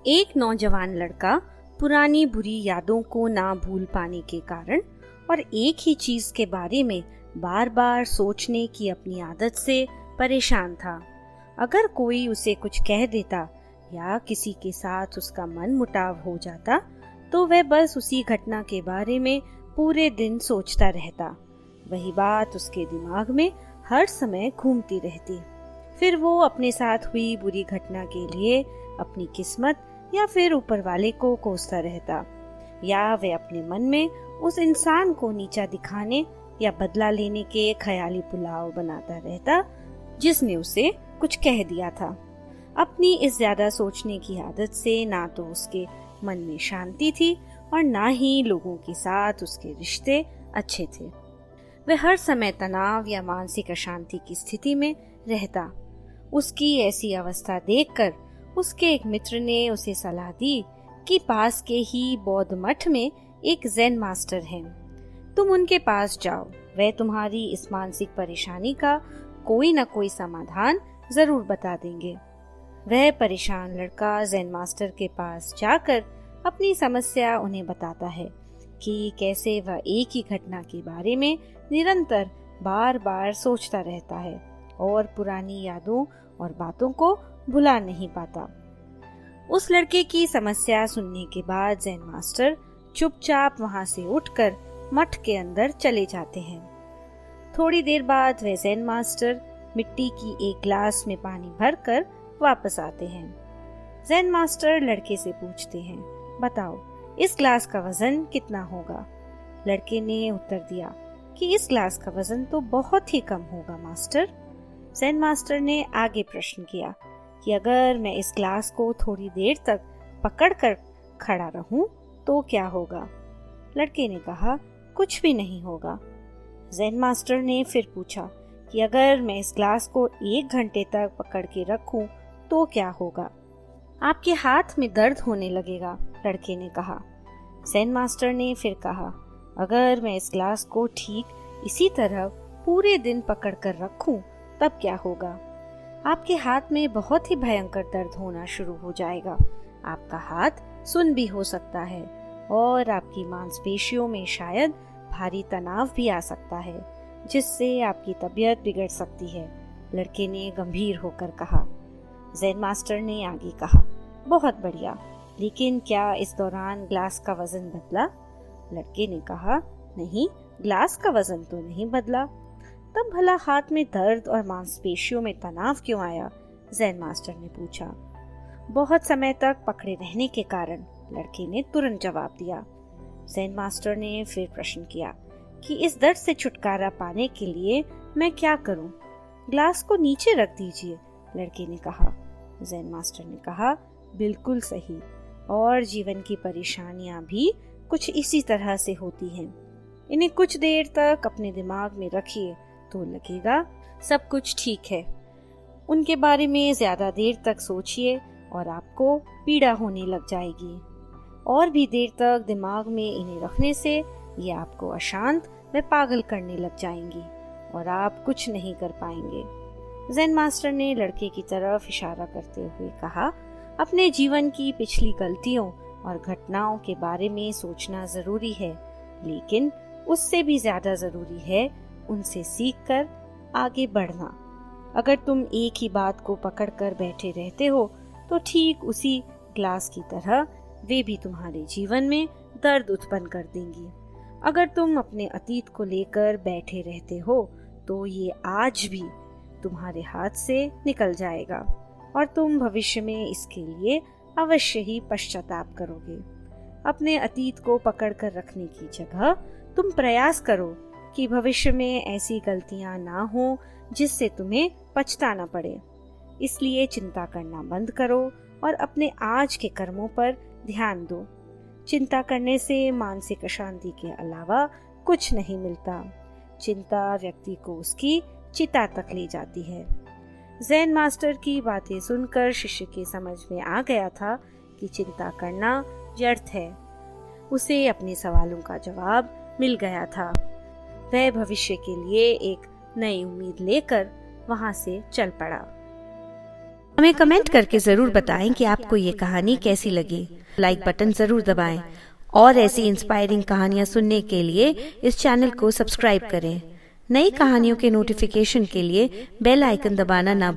एक नौजवान लड़का पुरानी बुरी यादों को ना भूल पाने के कारण और एक ही चीज के बारे में बार बार सोचने की अपनी आदत से परेशान था। अगर कोई उसे कुछ कह देता या किसी के साथ उसका मन मुटाव हो जाता तो वह बस उसी घटना के बारे में पूरे दिन सोचता रहता। वही बात उसके दिमाग में हर समय घूमती रहती। फिर वो अपने साथ हुई बुरी घटना के लिए अपनी किस्मत या फिर ऊपर वाले को कोसता रहता, या वह अपने मन में उस इंसान को नीचा दिखाने या बदला लेने के ख्याली पुलाव बनाता रहता जिसने उसे कुछ कह दिया था। अपनी इस ज्यादा सोचने की आदत से ना तो उसके मन में शांति थी और ना ही लोगों के साथ उसके रिश्ते अच्छे थे। वह हर समय तनाव या मानसिक अशांति की स्थिति में रहता। उसकी ऐसी अवस्था देखकर उसके एक मित्र ने उसे सलाह दी कि पास के ही बौद्ध मठ में एक ज़ेन मास्टर हैं, तुम उनके पास जाओ, वह तुम्हारी इस मानसिक परेशानी का कोई न कोई समाधान जरूर बता देंगे। वह परेशान लड़का ज़ेन मास्टर के पास जाकर अपनी समस्या उन्हें बताता है कि कैसे वह एक ही घटना के बारे में निरंतर बार बार सोचता रहता है और पुरानी यादों और बातों को भुला नहीं पाता। उस लड़के की समस्या सुनने के बाद ज़ेन मास्टर चुपचाप वहां से उठकर मठ के अंदर चले जाते हैं। थोड़ी देर बाद वह ज़ेन मास्टर मिट्टी की एक ग्लास में पानी भरकर वापस आते हैं। ज़ेन मास्टर लड़के से पूछते हैं, बताओ इस ग्लास का वजन कितना होगा? लड़के ने उत्तर दिया कि इस ग्लास का वजन तो बहुत ही कम होगा मास्टर। ज़ेन मास्टर ने आगे प्रश्न किया कि अगर मैं इस ग्लास को थोड़ी देर तक पकड़कर खड़ा रहूं तो क्या होगा? लड़के ने कहा, कुछ भी नहीं होगा। ज़ेन मास्टर ने फिर पूछा कि अगर मैं इस ग्लास को 1 घंटे तक पकड़ के रखूं तो क्या होगा? आपके हाथ में दर्द होने लगेगा, लड़के ने कहा। ज़ेन मास्टर ने फिर कहा, अगर मैं इस ग्लास को ठीक इसी तरह पूरे दिन पकड़ कर रखूं तब क्या होगा? आपके हाथ में बहुत ही भयंकर दर्द होना शुरू हो जाएगा। आपका हाथ सुन्न भी हो सकता है और आपकी मांसपेशियों में शायद भारी तनाव भी आ सकता है, जिससे आपकी तबीयत बिगड़ सकती है, लड़के ने गंभीर होकर कहा। ज़ेन मास्टर ने आगे कहा, बहुत बढ़िया, लेकिन क्या इस दौरान ग्लास का वजन बदला? लड़के ने कहा, नहीं, ग्लास का वजन तो नहीं बदला। तब भला हाथ में दर्द और मांसपेशियों में तनाव क्यों आया? ज़ेन मास्टर ने पूछा। बहुत समय तक पकड़े रहने के कारण, लड़के ने तुरंत जवाब दिया। ज़ेन मास्टर ने फिर प्रश्न किया कि इस दर्द से छुटकारा पाने के लिए मैं क्या करूं? ग्लास को नीचे रख दीजिए, लड़के ने कहा। ज़ेन मास्टर ने कहा, बिल्कुल सही, और जीवन की परेशानियां भी कुछ इसी तरह से होती हैं। इन्हें कुछ देर तक अपने दिमाग में रखिए तो लगेगा सब कुछ ठीक है। उनके बारे में ज्यादा देर तक सोचिए और आपको पीड़ा होने लग जाएगी। और भी देर तक दिमाग में इन्हें रखने से ये आपको अशांत व पागल करने लग जाएंगी और आप कुछ नहीं कर पाएंगे। ज़ेन मास्टर ने लड़के की तरफ इशारा करते हुए कहा, अपने जीवन की पिछली गलतियों और घटनाओं के बारे में सोचना जरूरी है, लेकिन उससे भी ज्यादा जरूरी है उनसे सीखकर आगे बढ़ना। अगर तुम एक ही बात को पकड़कर बैठे रहते हो तो ठीक उसी ग्लास की तरह वे भी तुम्हारे जीवन में दर्द उत्पन्न कर देंगी। अगर तुम अपने अतीत को लेकर बैठे रहते हो तो ये आज भी तुम्हारे हाथ से निकल जाएगा और तुम भविष्य में इसके लिए अवश्य ही पश्चाताप करोगे। अपने अतीत को पकड़कर रखने की जगह तुम प्रयास करो कि भविष्य में ऐसी गलतियां ना हो जिससे तुम्हें पछताना पड़े। इसलिए चिंता करना बंद करो और अपने आज के कर्मों पर ध्यान दो। चिंता करने से मानसिक अशांति के अलावा कुछ नहीं मिलता। चिंता व्यक्ति को उसकी चिता तक ले जाती है। ज़ेन मास्टर की बातें सुनकर शिष्य के समझ में आ गया था कि चिंता करना व्यर्थ है। उसे अपने सवालों का जवाब मिल गया था। वह भविष्य के लिए एक नई उम्मीद लेकर वहां से चल पड़ा। हमें कमेंट करके ज़रूर बताएं कि आपको ये कहानी कैसी लगी। लाइक बटन ज़रूर दबाएं और ऐसी इंस्पायरिंग कहानियाँ सुनने के लिए इस चैनल को सब्सक्राइब करें। नई कहानियों के नोटिफिकेशन के लिए बेल आइकन दबाना ना